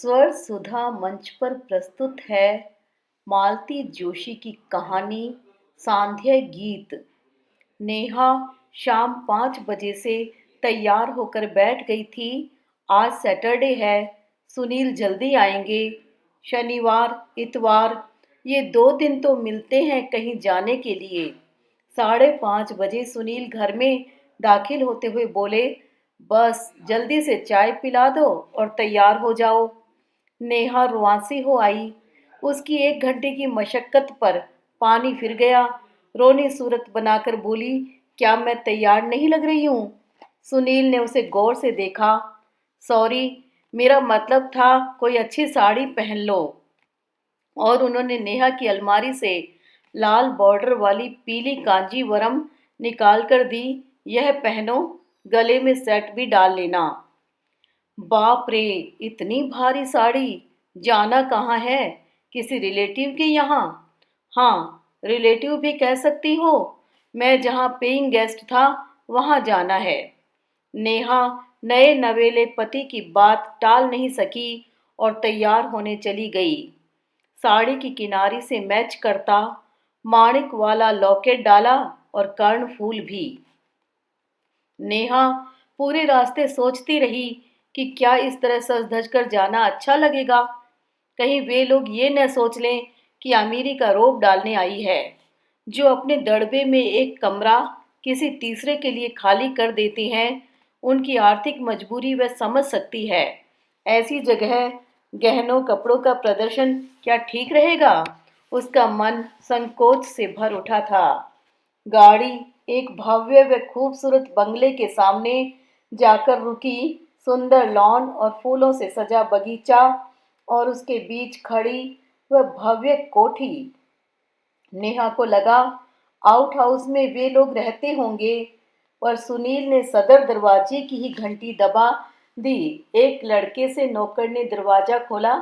स्वर सुधा मंच पर प्रस्तुत है मालती जोशी की कहानी सांध्य गीत। नेहा शाम 5 बजे से तैयार होकर बैठ गई थी। आज सैटरडे है, सुनील जल्दी आएंगे। शनिवार इतवार ये 2 दिन तो मिलते हैं कहीं जाने के लिए। 5:30 बजे सुनील घर में दाखिल होते हुए बोले, बस जल्दी से चाय पिला दो और तैयार हो जाओ। नेहा रुआंसी हो आई। उसकी 1 घंटे की मशक्कत पर पानी फिर गया। रोनी सूरत बनाकर बोली, क्या मैं तैयार नहीं लग रही हूँ? सुनील ने उसे गौर से देखा। सॉरी, मेरा मतलब था कोई अच्छी साड़ी पहन लो। और उन्होंने नेहा की अलमारी से लाल बॉर्डर वाली पीली कांजीवरम निकाल कर दी। यह पहनो, गले में सेट भी डाल लेना। बाप रे, इतनी भारी साड़ी! जाना कहाँ है? किसी रिलेटिव के यहाँ? हाँ, रिलेटिव भी कह सकती हो। मैं जहाँ पेइंग गेस्ट था वहाँ जाना है। नेहा नए नवेले पति की बात टाल नहीं सकी और तैयार होने चली गई। साड़ी की किनारी से मैच करता माणिक वाला लॉकेट डाला और कर्णफूल भी। नेहा पूरे रास्ते सोचती रही कि क्या इस तरह सज धज कर जाना अच्छा लगेगा। कहीं वे लोग ये न सोच लें कि अमीरी का रोब डालने आई है। जो अपने दड़बे में एक कमरा किसी तीसरे के लिए खाली कर देती हैं, उनकी आर्थिक मजबूरी वह समझ सकती है। ऐसी जगह गहनों कपड़ों का प्रदर्शन क्या ठीक रहेगा? उसका मन संकोच से भर उठा था। गाड़ी एक भव्य व खूबसूरत बंगले के सामने जाकर रुकी। सुंदर लॉन और फूलों से सजा बगीचा और उसके बीच खड़ी वह भव्य कोठी। नेहा को लगा आउट हाउस में वे लोग रहते होंगे, पर सुनील ने सदर दरवाजे की ही घंटी दबा दी। एक लड़के से नौकर ने दरवाजा खोला।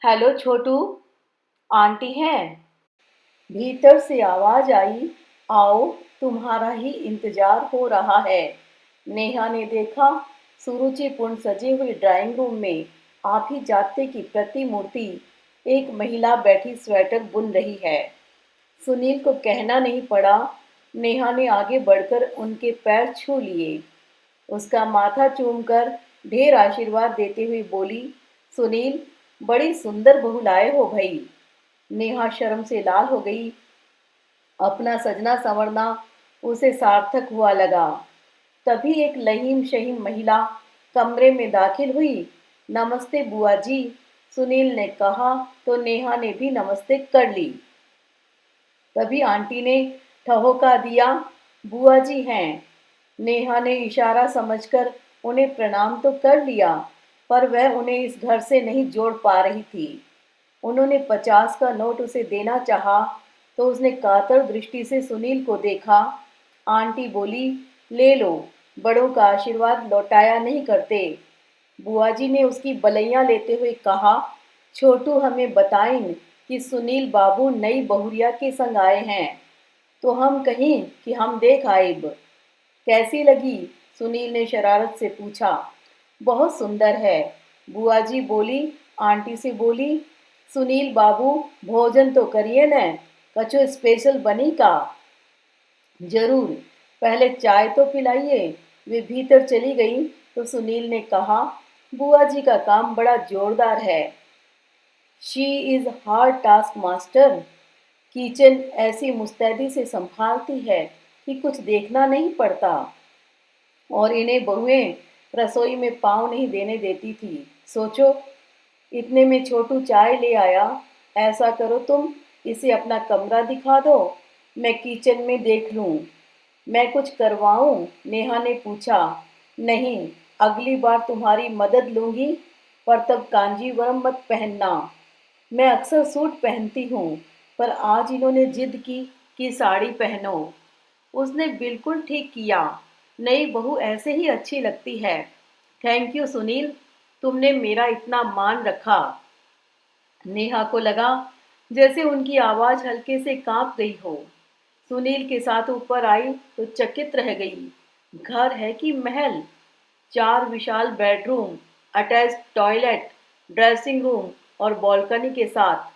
हेलो छोटू, आंटी हैं? भीतर से आवाज आई, आओ, तुम्हारा ही इंतजार हो रहा है। नेहा ने देखा, सुरुचिपूर्ण सजे हुए ड्राइंग रूम में आप ही जाते की प्रतिमूर्ति एक महिला बैठी स्वेटर बुन रही है। सुनील को कहना नहीं पड़ा, नेहा ने आगे बढ़कर उनके पैर छू लिए। उसका माथा चूमकर ढेर आशीर्वाद देते हुए बोली, सुनील, बड़ी सुंदर बहू लाए हो भई। नेहा शर्म से लाल हो गई। अपना सजना संवरना उसे सार्थक हुआ लगा। तभी एक लहीम शहीम महिला कमरे में दाखिल हुई। नमस्ते बुआ जी, सुनील ने कहा तो नेहा ने भी नमस्ते कर ली। तभी आंटी ने ठहोका दिया, बुआ जी हैं। नेहा ने इशारा समझकर उन्हें प्रणाम तो कर लिया, पर वह उन्हें इस घर से नहीं जोड़ पा रही थी। उन्होंने 50 का नोट उसे देना चाहा तो उसने कातर दृष्टि से सुनील को देखा। आंटी बोली, ले लो, बड़ों का आशीर्वाद लौटाया नहीं करते। बुआ जी ने उसकी बलैया लेते हुए कहा, छोटू हमें बताइन कि सुनील बाबू नई बहुरिया के संग आए हैं, तो हम कहीं कि हम देख आइब। कैसी लगी? सुनील ने शरारत से पूछा। बहुत सुंदर है, बुआ जी बोली। आंटी से बोली, सुनील बाबू, भोजन तो करिए न, कछु स्पेशल बनी का? जरूर, पहले चाय तो पिलाइए। वे भीतर चली गई तो सुनील ने कहा, बुआ जी का काम बड़ा जोरदार है। She is hard task master. Kitchen ऐसी मुस्तैदी से संभालती है कि कुछ देखना नहीं पड़ता, और इन्हें बहुएं रसोई में पाँव नहीं देने देती थी। सोचो, इतने में छोटू चाय ले आया। ऐसा करो, तुम इसे अपना कमरा दिखा दो, मैं किचन में देख लूँ। मैं कुछ करवाऊँ? नेहा ने पूछा। नहीं, अगली बार तुम्हारी मदद लूँगी, पर तब कांजीवरम मत पहनना। मैं अक्सर सूट पहनती हूँ, पर आज इन्होंने जिद की कि साड़ी पहनो। उसने बिल्कुल ठीक किया, नई बहू ऐसे ही अच्छी लगती है। थैंक यू सुनील, तुमने मेरा इतना मान रखा। नेहा को लगा जैसे उनकी आवाज़ हल्के से कांप गई हो। सुनील के साथ ऊपर आई तो चकित रह गई। घर है कि महल? 4 विशाल bedroom, attached toilet, dressing room और बालकनी के साथ।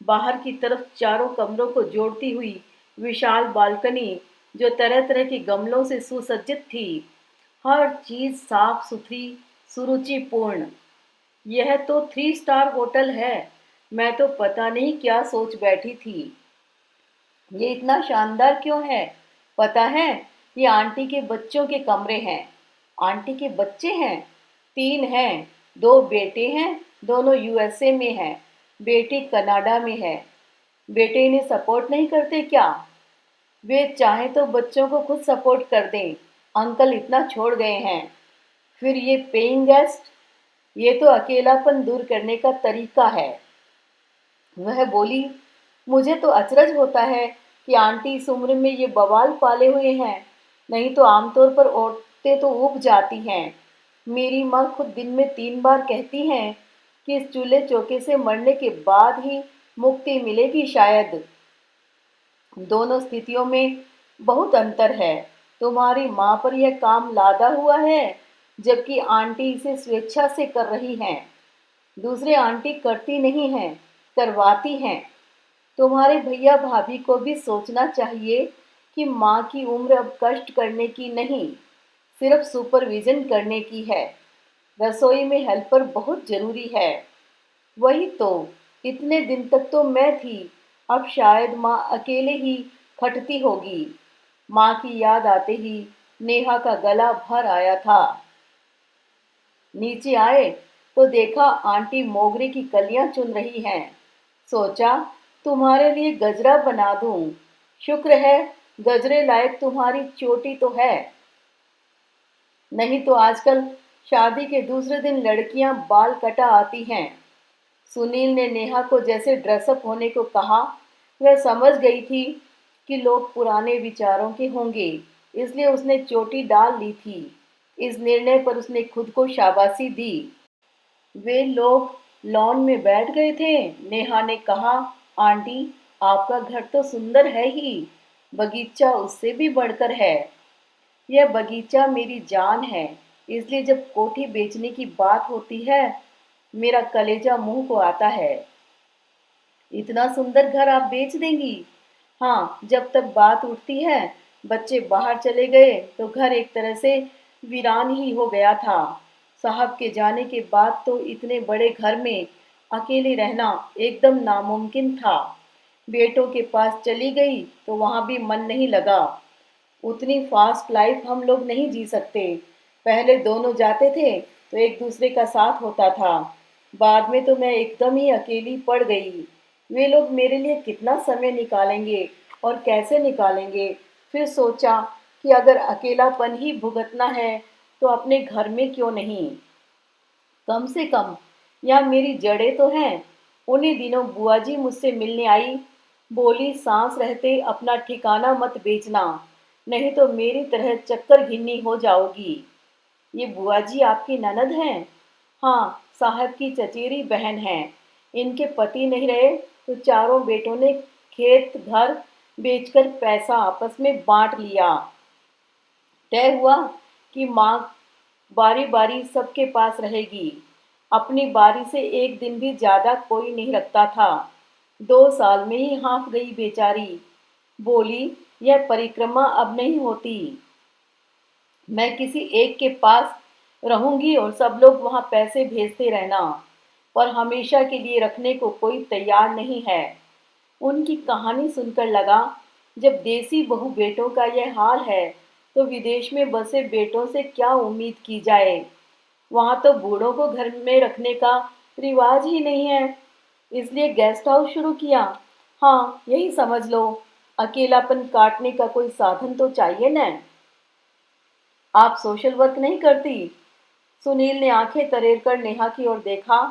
बाहर की तरफ चारों कमरों को जोड़ती हुई विशाल बालकनी जो तरह तरह के गमलों से सुसज्जित थी। हर चीज साफ सुथरी, सुरुचिपूर्ण। यह तो 3 स्टार होटल है। मैं तो पता नहीं क्या सोच बैठी थी। ये इतना शानदार क्यों है? पता है, ये आंटी के बच्चों के कमरे हैं। आंटी के बच्चे हैं? 3 हैं। 2 बेटे हैं, दोनों यूएसए में हैं। बेटी कनाडा में है। बेटे इन्हें सपोर्ट नहीं करते क्या? वे चाहें तो बच्चों को खुद सपोर्ट कर दें। अंकल इतना छोड़ गए हैं। फिर ये पेइंग गेस्ट, ये तो अकेलापन दूर करने का तरीका है। वह बोली, मुझे तो अचरज होता है कि आंटी इस उम्र में ये बवाल पाले हुए हैं। नहीं तो आमतौर पर औरतें तो ऊब जाती हैं। मेरी माँ खुद दिन में 3 बार कहती हैं कि इस चूल्हे चौके से मरने के बाद ही मुक्ति मिलेगी शायद। दोनों स्थितियों में बहुत अंतर है। तुम्हारी माँ पर यह काम लादा हुआ है, जबकि आंटी इसे स्वेच्छा से कर रही हैं। दूसरे आंटी करती नहीं हैं, करवाती हैं। तुम्हारे भैया भाभी को भी सोचना चाहिए कि माँ की उम्र अब कष्ट करने की नहीं, सिर्फ सुपरविजन करने की है। रसोई में हेल्पर बहुत जरूरी है। वही तो, इतने दिन तक तो मैं थी, अब शायद माँ अकेले ही खटती होगी। माँ की याद आते ही नेहा का गला भर आया था। नीचे आए तो देखा आंटी मोगरे की कलियां चुन रही हैं। सोचा तुम्हारे लिए गजरा बना दूं। शुक्र है गजरे लायक तुम्हारी चोटी तो है। नहीं तो आजकल शादी के दूसरे दिन लड़कियां बाल कटा आती हैं। सुनील ने नेहा को जैसे ड्रेसअप होने को कहा, वह समझ गई थी कि लोग पुराने विचारों के होंगे, इसलिए उसने चोटी डाल ली थी। इस निर्णय पर उसने खुद को शाबाशी दी। वे लोग लॉन में बैठ गए थे। नेहा ने कहा, आंटी आपका घर तो सुंदर है ही, बगीचा उससे भी बढ़कर है। यह बगीचा मेरी जान है, इसलिए जब कोठी बेचने की बात होती है मेरा कलेजा मुंह को आता है। इतना सुंदर घर आप बेच देंगी? हाँ, जब तक बात उठती है, बच्चे बाहर चले गए तो घर एक तरह से वीरान ही हो गया था। साहब के जाने के बाद तो इतने बड़े घर में अकेले रहना एकदम नामुमकिन था। बेटों के पास चली गई तो वहाँ भी मन नहीं लगा। उतनी फास्ट लाइफ हम लोग नहीं जी सकते। पहले दोनों जाते थे तो एक दूसरे का साथ होता था। बाद में तो मैं एकदम ही अकेली पड़ गई। वे लोग मेरे लिए कितना समय निकालेंगे और कैसे निकालेंगे? फिर सोचा कि अगर अकेलापन ही भुगतना है तो अपने घर में क्यों नहीं, कम से कम यहाँ मेरी जड़ें तो हैं। उन्हीं दिनों बुआ जी मुझसे मिलने आई। बोली, सांस रहते अपना ठिकाना मत बेचना, नहीं तो मेरी तरह चक्कर घिन्नी हो जाओगी। ये बुआ जी आपकी ननद हैं? हाँ, साहब की चचेरी बहन हैं। इनके पति नहीं रहे तो चारों बेटों ने खेत घर बेचकर पैसा आपस में बांट लिया। तय हुआ कि माँ बारी बारी सबके पास रहेगी। अपनी बारी से एक दिन भी ज्यादा कोई नहीं रखता था। 2 साल में ही हाँफ गई बेचारी। बोली, यह परिक्रमा अब नहीं होती। मैं किसी एक के पास रहूंगी और सब लोग वहां पैसे भेजते रहना, पर हमेशा के लिए रखने को कोई तैयार नहीं है। उनकी कहानी सुनकर लगा, जब देसी बहू बेटों का यह हाल है तो विदेश में बसे बेटों से क्या उम्मीद की जाए। वहां तो बूढ़ों को घर में रखने का रिवाज ही नहीं है, इसलिए गेस्ट हाउस शुरू किया। हाँ, यही समझ लो, अकेलापन काटने का कोई साधन तो चाहिए न। आप सोशल वर्क नहीं करती? सुनील ने आंखें तरेर कर नेहा की ओर देखा।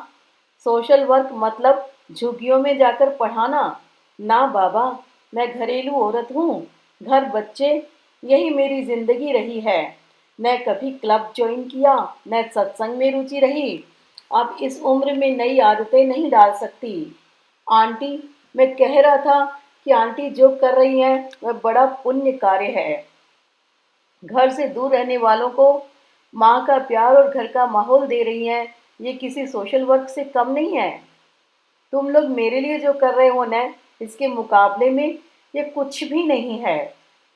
सोशल वर्क मतलब झुग्गियों में जाकर पढ़ाना? ना बाबा, मैं घरेलू औरत हूँ। घर बच्चे, यही मेरी जिंदगी रही है। न कभी क्लब ज्वाइन किया, न सत्संग में रुचि रही। अब इस उम्र में नई आदतें नहीं डाल सकती। आंटी, मैं कह रहा था कि आंटी जो कर रही हैं वह बड़ा पुण्य कार्य है। घर से दूर रहने वालों को माँ का प्यार और घर का माहौल दे रही हैं, ये किसी सोशल वर्क से कम नहीं है। तुम लोग मेरे लिए जो कर रहे हो ना, इसके मुकाबले में ये कुछ भी नहीं है।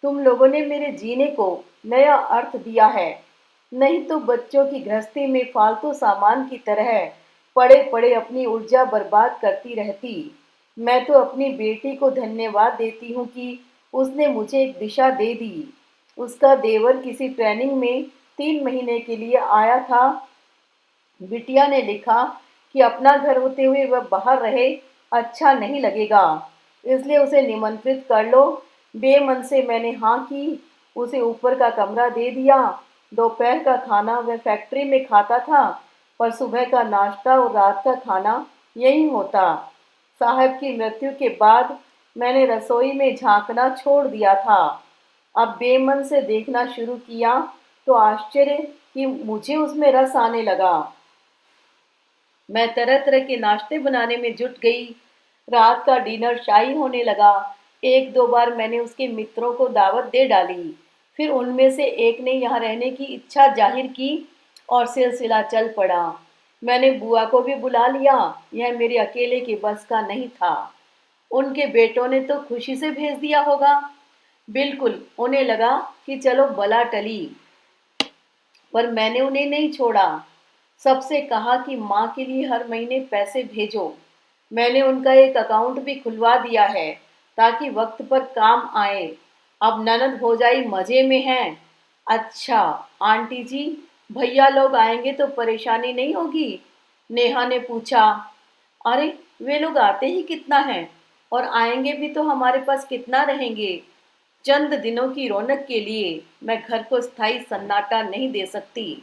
तुम लोगों ने मेरे जीने को नया अर्थ दिया है। नहीं तो बच्चों की गृहस्थी में फालतू सामान की तरह पड़े पड़े अपनी ऊर्जा बर्बाद करती रहती। मैं तो अपनी बेटी को धन्यवाद देती हूँ कि उसने मुझे एक दिशा दे दी। उसका देवर किसी ट्रेनिंग में 3 महीने के लिए आया था। बिटिया ने लिखा कि अपना घर होते हुए वह बाहर रहे, अच्छा नहीं लगेगा, इसलिए उसे निमंत्रित कर लो। बेमन से मैंने हाँ की, उसे ऊपर का कमरा दे दिया। दोपहर का खाना वह फैक्ट्री में खाता था, पर सुबह का नाश्ता और रात का खाना यहीं होता। साहब की मृत्यु के बाद मैंने रसोई में झांकना छोड़ दिया था। अब बेमन से देखना शुरू किया तो आश्चर्य कि मुझे उसमें रस आने लगा। मैं तरह तरह के नाश्ते बनाने में जुट गई। रात का डिनर शाही होने लगा। एक दो बार मैंने उसके मित्रों को दावत दे डाली। फिर उनमें से एक ने यहाँ रहने की इच्छा जाहिर की और सिलसिला चल पड़ा। मैंने बुआ को भी बुला लिया। यह मेरे अकेले के बस का नहीं था। उनके बेटों ने तो खुशी से भेज दिया होगा। बिल्कुल, उन्हें लगा कि चलो बला टली। पर मैंने उन्हें नहीं छोड़ा। सबसे कहा कि माँ के लिए हर महीने पैसे भेजो। मैंने उनका एक अकाउंट भी खुलवा दिया है ताकि वक्त पर काम आए। अब ननद भौजाई मजे में हैं। अच्छा आंटी जी, भैया लोग आएंगे तो परेशानी नहीं होगी? नेहा ने पूछा। अरे वे लोग आते ही कितना है, और आएंगे भी तो हमारे पास कितना रहेंगे। चंद दिनों की रौनक के लिए मैं घर को स्थायी सन्नाटा नहीं दे सकती।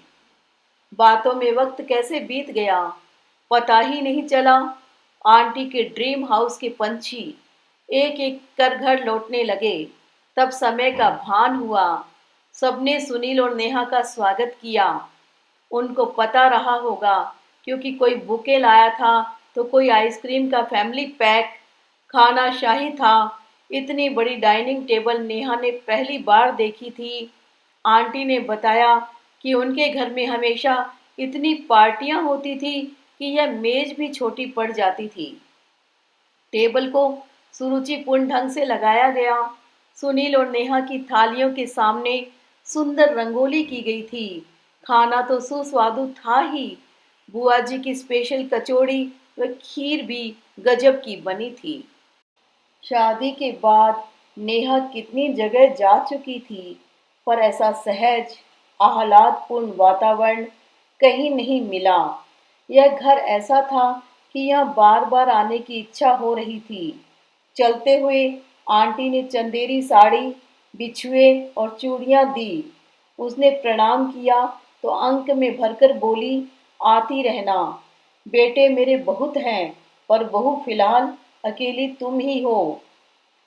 बातों में वक्त कैसे बीत गया पता ही नहीं चला। आंटी के ड्रीम हाउस के पंछी एक एक कर घर लौटने लगे। तब समय का भान हुआ। सबने सुनील और नेहा का स्वागत किया। उनको पता रहा होगा, क्योंकि कोई बुके लाया था तो कोई आइसक्रीम का फैमिली पैक। खाना शाही था। इतनी बड़ी डाइनिंग टेबल नेहा ने पहली बार देखी थी। आंटी ने बताया कि उनके घर में हमेशा इतनी पार्टियां होती थी कि यह मेज भी छोटी पड़ जाती थी। टेबल को सुरुचिपूर्ण ढंग से लगाया गया। सुनील और नेहा की थालियों के सामने सुंदर रंगोली की गई थी। खाना तो सुस्वादु था ही। बुआ जी की स्पेशल कचौड़ी व खीर भी गजब की बनी थी। शादी के बाद नेहा कितनी जगह जा चुकी थी, पर ऐसा सहज आह्लादपूर्ण वातावरण कहीं नहीं मिला। यह घर ऐसा था कि यहाँ बार बार आने की इच्छा हो रही थी। चलते हुए आंटी ने चंदेरी साड़ी, बिछुए और चूड़ियाँ दी। उसने प्रणाम किया तो अंक में भरकर बोली, आती रहना। बेटे मेरे बहुत हैं, पर बहू फिलहाल अकेली तुम ही हो।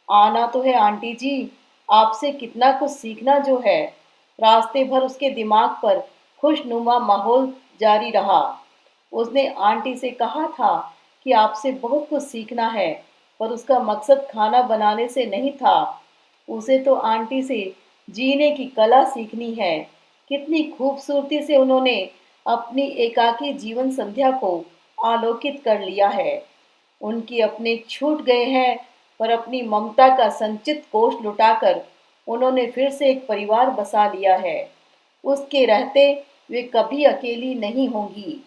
आना तो है आंटी जी, आपसे कितना कुछ सीखना जो है। रास्ते भर उसके दिमाग पर खुशनुमा माहौल जारी रहा। उसने आंटी से कहा था कि आपसे बहुत कुछ सीखना है, पर उसका मकसद खाना बनाने से नहीं था। उसे तो आंटी से जीने की कला सीखनी है। कितनी खूबसूरती से उन्होंने अपनी एकाकी जीवन संध्या को आलोकित कर लिया है। उनकी अपने छूट गए हैं, पर अपनी ममता का संचित कोष लुटाकर उन्होंने फिर से एक परिवार बसा लिया है। उसके रहते वे कभी अकेली नहीं होंगी।